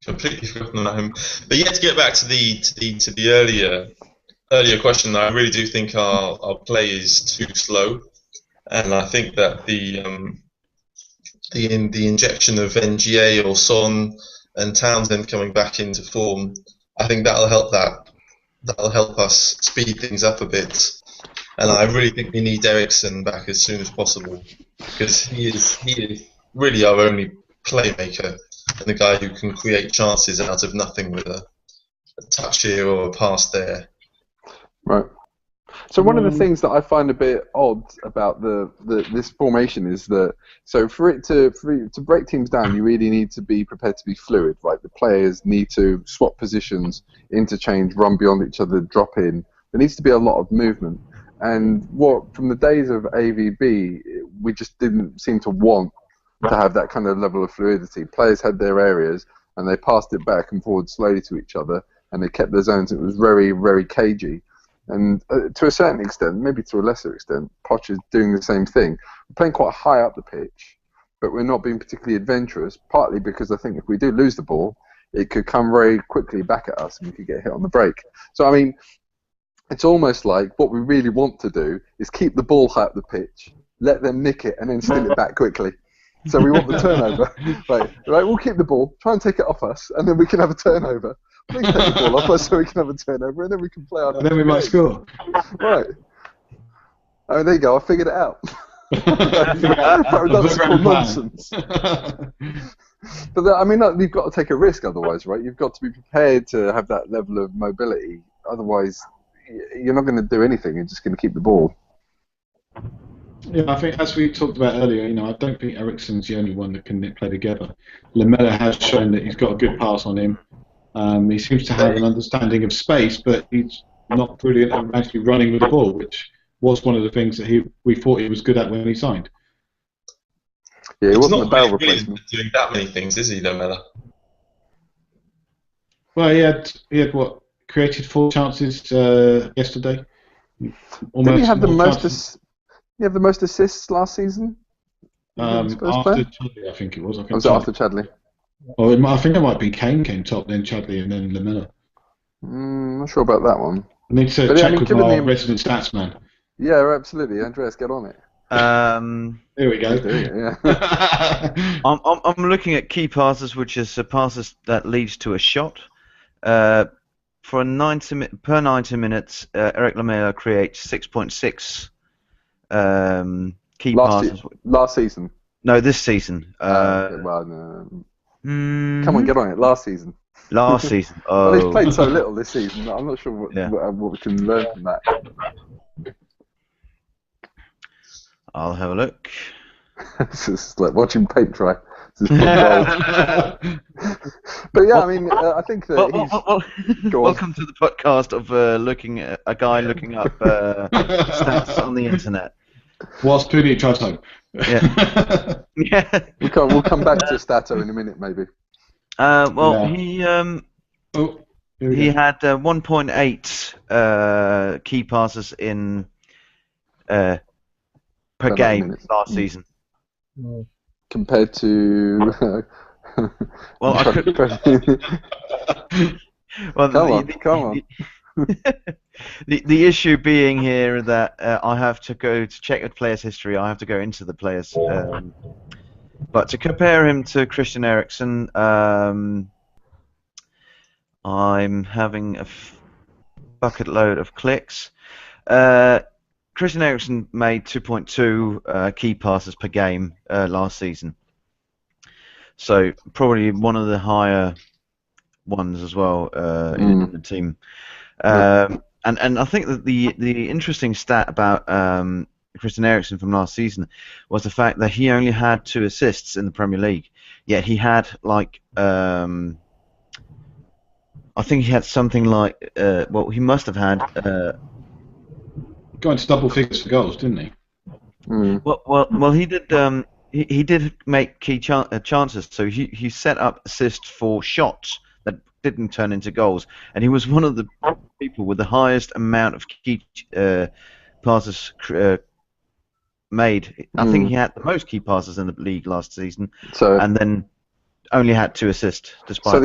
Completely forgotten about him. But yeah, to get back to the earlier question, I really do think our play is too slow, and I think that the injection of NGA or Son and Townsend coming back into form I think that'll help us speed things up a bit. And I really think we need Eriksen back as soon as possible, because he is really our only playmaker and the guy who can create chances out of nothing with a touch here or a pass there. Right. So one of the things that I find a bit odd about this formation is that, so for you to break teams down, you really need to be prepared to be fluid, right? The players need to swap positions, interchange, run beyond each other, drop in. There needs to be a lot of movement. And from the days of AVB, we just didn't seem to want to have that kind of level of fluidity. Players had their areas, and they passed it back and forward slowly to each other, and they kept their zones. It was very, very cagey. And to a certain extent, maybe to a lesser extent, Poch is doing the same thing. We're playing quite high up the pitch, but we're not being particularly adventurous, partly because I think if we do lose the ball, it could come very quickly back at us and we could get hit on the break. So, I mean, it's almost like what we really want to do is keep the ball high up the pitch, let them nick it, and then steal it back quickly. So we want the turnover. Right, we'll keep the ball, try and take it off us, and then we can have a turnover. Please take the ball off us so we can have a turnover, and then we can play on. And then we might score. Right. Oh, there you go. I figured it out. That's called nonsense. But I mean, you've got to take a risk otherwise, right? You've got to be prepared to have that level of mobility. Otherwise, you're not going to do anything. You're just going to keep the ball. Yeah, I think as we talked about earlier, I don't think Eriksen's the only one that can play together. Lamela has shown that he's got a good pass on him. He seems to have an understanding of space, but he's not brilliant at actually running with the ball, which was one of the things that we thought he was good at when he signed. Yeah, he wasn't not a barrel really replacement. doing that many things, is he, Lamela? Well, he had what, created 4 chances yesterday. Did he have the most? You have the most assists last season? After Chadley, I think it was. Was it after Chadley? Or I think it might be Kane came top, then Chadley, and then Lamela. Not sure about that one. I need to check with our resident stats man. Yeah, absolutely. Andreas, get on it. There we go. Yeah. I'm looking at key passes, which is passes that leads to a shot. Per 90 minutes, Eric Lamela creates 6.6 key passes. Last season? No, this season. Come on, get on it. Last season. Last season. Oh. Well, he's played so little this season. I'm not sure what we can learn from that. I'll have a look. It's just like watching paint dry. But yeah, I mean, I think that welcome to the podcast of a guy looking up stats on the internet. Whilst Puni tries home. Yeah. Yeah. We'll come back to Stato in a minute, maybe. He had 1.8 key passes in per game last season. Compared to. Well, I could. Well, come on. The issue being here that I have to go to check the player's history. I have to go into the players. But to compare him to Christian Eriksen, I'm having a bucket load of clicks. Christian Eriksen made 2.2 key passes per game last season. So probably one of the higher ones as well in the team. And I think that the interesting stat about Christian Eriksen from last season was the fact that he only had 2 assists in the Premier League. Yet he had like I think he had something like he must have had. Got into double figures for goals, didn't he? Well, he did. He did make key chances. So he set up assists for shots that didn't turn into goals, and he was one of the people with the highest amount of key passes made. I think he had the most key passes in the league last season, and then only had 2 assists. Despite so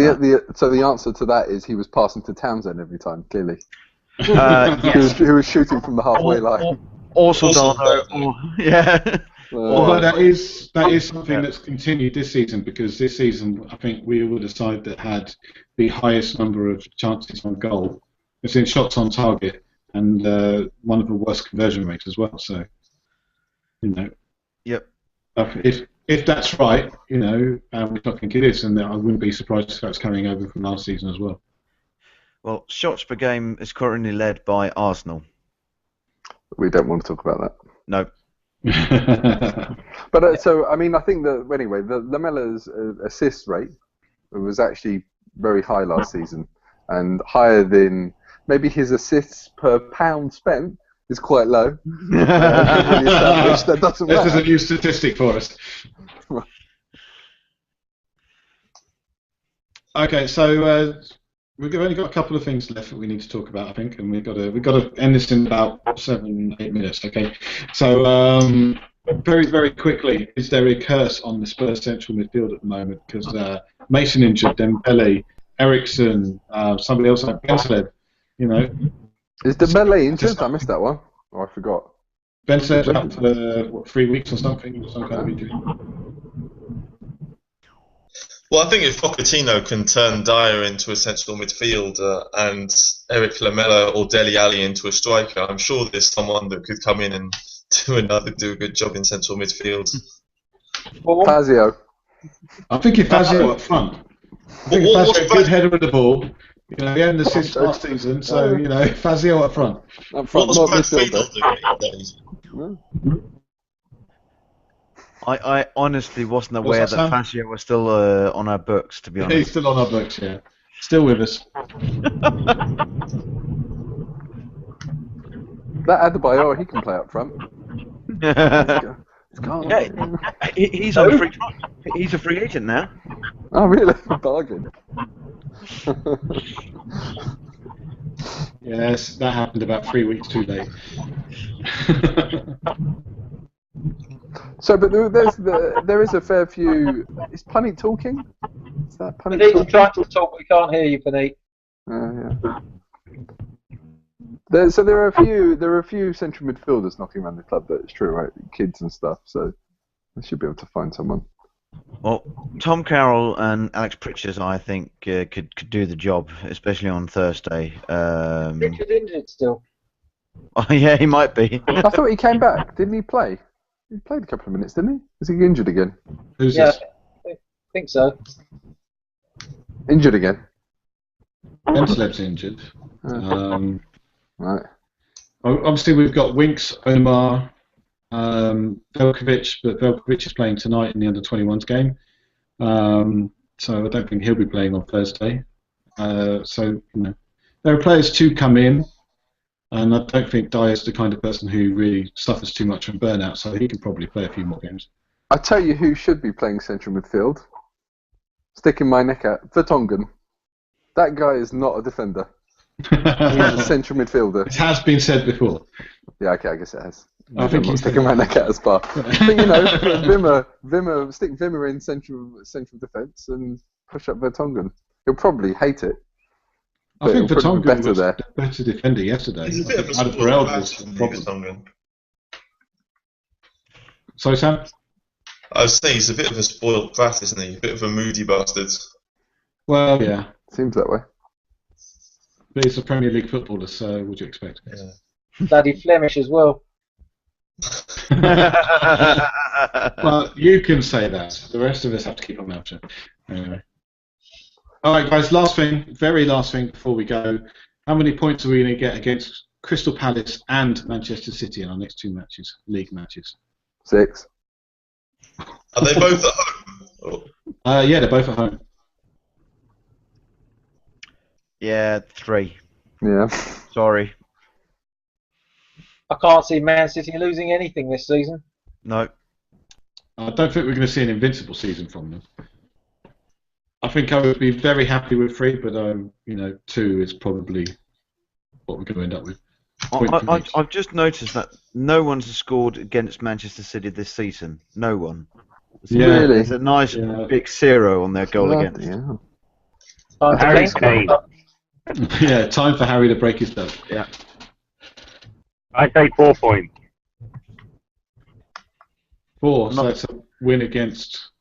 the answer to that is he was passing to Townsend every time, clearly. Yes. He was shooting from the halfway line. Or Soldado. Yeah. Although that is something that's continued this season, because this season I think we were the side that had the highest number of chances on goal. It's in shots on target, and one of the worst conversion rates as well. So, Yep. If that's right, which I think it is, and I wouldn't be surprised if that's carrying over from last season as well. Well, shots per game is currently led by Arsenal. We don't want to talk about that. No. But so I mean, I think that anyway, the Lamella's assist rate was actually very high last season, and higher than maybe his assists per pound spent is quite low. That doesn't This matter. is a new statistic for us. Okay, so we've only got a couple of things left that we need to talk about, I think, and we've got to end this in about 7-8 minutes. Okay, so very, very quickly, is there a curse on the Spurs central midfield at the moment? Because Mason injured, Dembele, Ericsson, somebody else like Bensled, Is Dembele injured? I missed that one. Oh, I forgot. Bensled's out for 3 weeks or something, some kind of injury. Well, I think if Pochettino can turn Dyer into a central midfielder and Eric Lamela or Dele Alli into a striker, I'm sure there's someone that could come in and do a good job in central midfield. Fazio. I think if Fazio up front. I think Fazio a good header of the ball. He had an assist last season, so Fazio up front. Up front, What's not Brad midfielder. Friedel doing? I honestly wasn't aware What's that, that Fazio was still on our books, to be honest. He's still on our books, yeah. Still with us. That Adebayor, he can play up front. He's gone. He's on a free. He's a free agent now. Oh, really? Bargain. Yes, that happened about 3 weeks too late. So, but there is a fair few. Is Punny talking? Is that Punny Panit's talking? trying to talk, but we can't hear you, Panit. Yeah. So there are a few central midfielders knocking around the club. That's true, right? Kids and stuff. So they should be able to find someone. Well, Tom Carroll and Alex Pritchard, I think, could do the job, especially on Thursday. Richard injured still. Oh, yeah, he might be. I thought he came back. Didn't he play? He played a couple of minutes, didn't he? Is he injured again? Who's Yeah, this? I think so. Injured again? Bensled's injured. Right. Obviously, we've got Winks, Omar, Velkovic, but Velkovic is playing tonight in the under-21s game. So I don't think he'll be playing on Thursday. So there are players to come in, and I don't think Dyer's the kind of person who really suffers too much from burnout, so he can probably play a few more games. I tell you who should be playing central midfield. Sticking my neck out. Vertonghen. That guy is not a defender. He's a central midfielder. It has been said before. Yeah, okay, I guess it has. I think I'm not he's sticking my neck out as far. But Wimmer, stick Wimmer in central defence and push up Vertonghen. He'll probably hate it. I think It'll probably be Vertonghen better was there. the better defender yesterday. He's a bit of a Adam spoiled Burrell brat, was the isn't he, problem. Vertonghen? Sorry, Sam? I was saying he's a bit of a spoiled brat, isn't he? A bit of a moody bastard. Well, yeah. Seems that way. But he's a Premier League footballer, so what would you expect? Yeah. Bloody Flemish as well. Well, you can say that. The rest of us have to keep our mouth shut. Anyway. All right, guys. Very last thing before we go. How many points are we going to get against Crystal Palace and Manchester City in our next two matches, league matches? 6. Are they both at home? Yeah, they're both at home. Yeah, 3. Yeah. Sorry. I can't see Man City losing anything this season. No. I don't think we're going to see an invincible season from them. I think I would be very happy with 3, but 2 is probably what we're going to end up with. I've just noticed that no one's scored against Manchester City this season. No one. Yeah. Really? There's a nice big 0 on their goal against. Yeah. Harry Kane. Yeah, time for Harry to break his duck. Yeah. I say 4 points. 4, so that's a win against.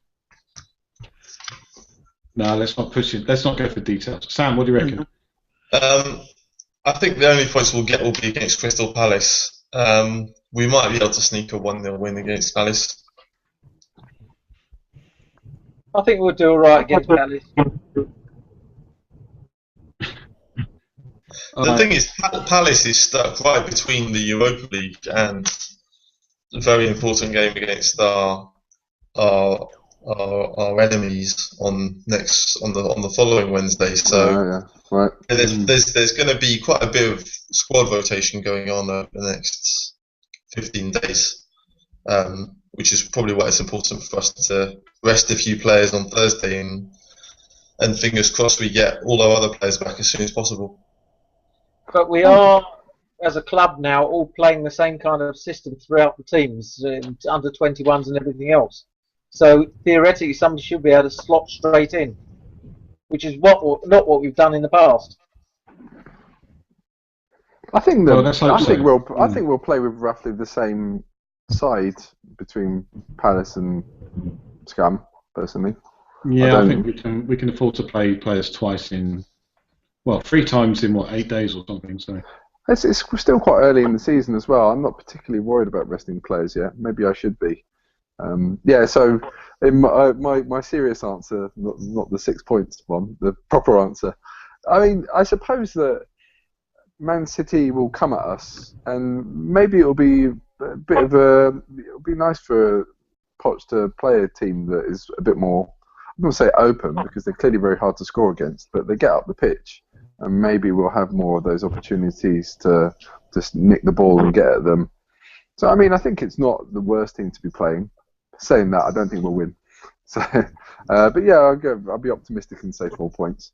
No, let's not push it. Let's not go for details. Sam, what do you reckon? I think the only points we'll get will be against Crystal Palace. We might be able to sneak a 1-0 win against Palace. I think we'll do all right against Palace. The thing is, Palace is stuck right between the Europa League and a very important game against our enemies on the following Wednesday. So right. there's going to be quite a bit of squad rotation going on over the next 15 days, which is probably why it's important for us to rest a few players on Thursday and fingers crossed we get all our other players back as soon as possible. But we are, as a club now, all playing the same kind of system throughout the teams, under 21s and everything else. So theoretically, somebody should be able to slot straight in, which is not what we've done in the past. I think I think we'll play with roughly the same side between Palace and Scum, personally. Yeah, I think we can afford to play players twice in, 3 times in 8 days or something. So it's still quite early in the season as well. I'm not particularly worried about resting players yet. Maybe I should be. So in my serious answer, not the 6 points one, the proper answer. I mean, I suppose that Man City will come at us, and maybe it'll be a bit of it'll be nice for Poch to play a team that is a bit more, I'm not going to say open, because they're clearly very hard to score against, but they get up the pitch, and maybe we'll have more of those opportunities to just nick the ball and get at them. So, I mean, I think it's not the worst team to be playing. Saying that, I don't think we'll win. So, but yeah, I'll be optimistic and say 4 points.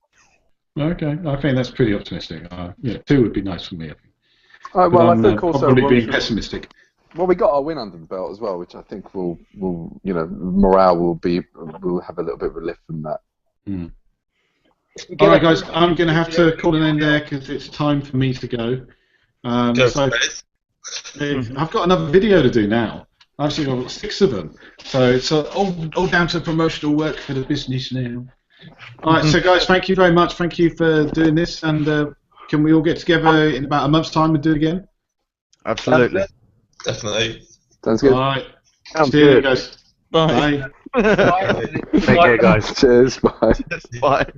Okay, I think that's pretty optimistic. 2 would be nice for me, I think. Well, I think also probably being pessimistic. Well, we got our win under the belt as well, which I think will morale will have a little bit of a lift from that. Mm. All right, guys, I'm going to have to call an end there because it's time for me to go. So I've got another video to do now. Actually, I've got 6 of them. So it's all down to promotional work for the business now. All right, so guys, thank you very much. Thank you for doing this, and can we all get together in about a month's time and do it again? Absolutely. Definitely. Sounds good. All right. Sounds See you good. guys. Bye. Take care, guys. Cheers. Bye. Bye.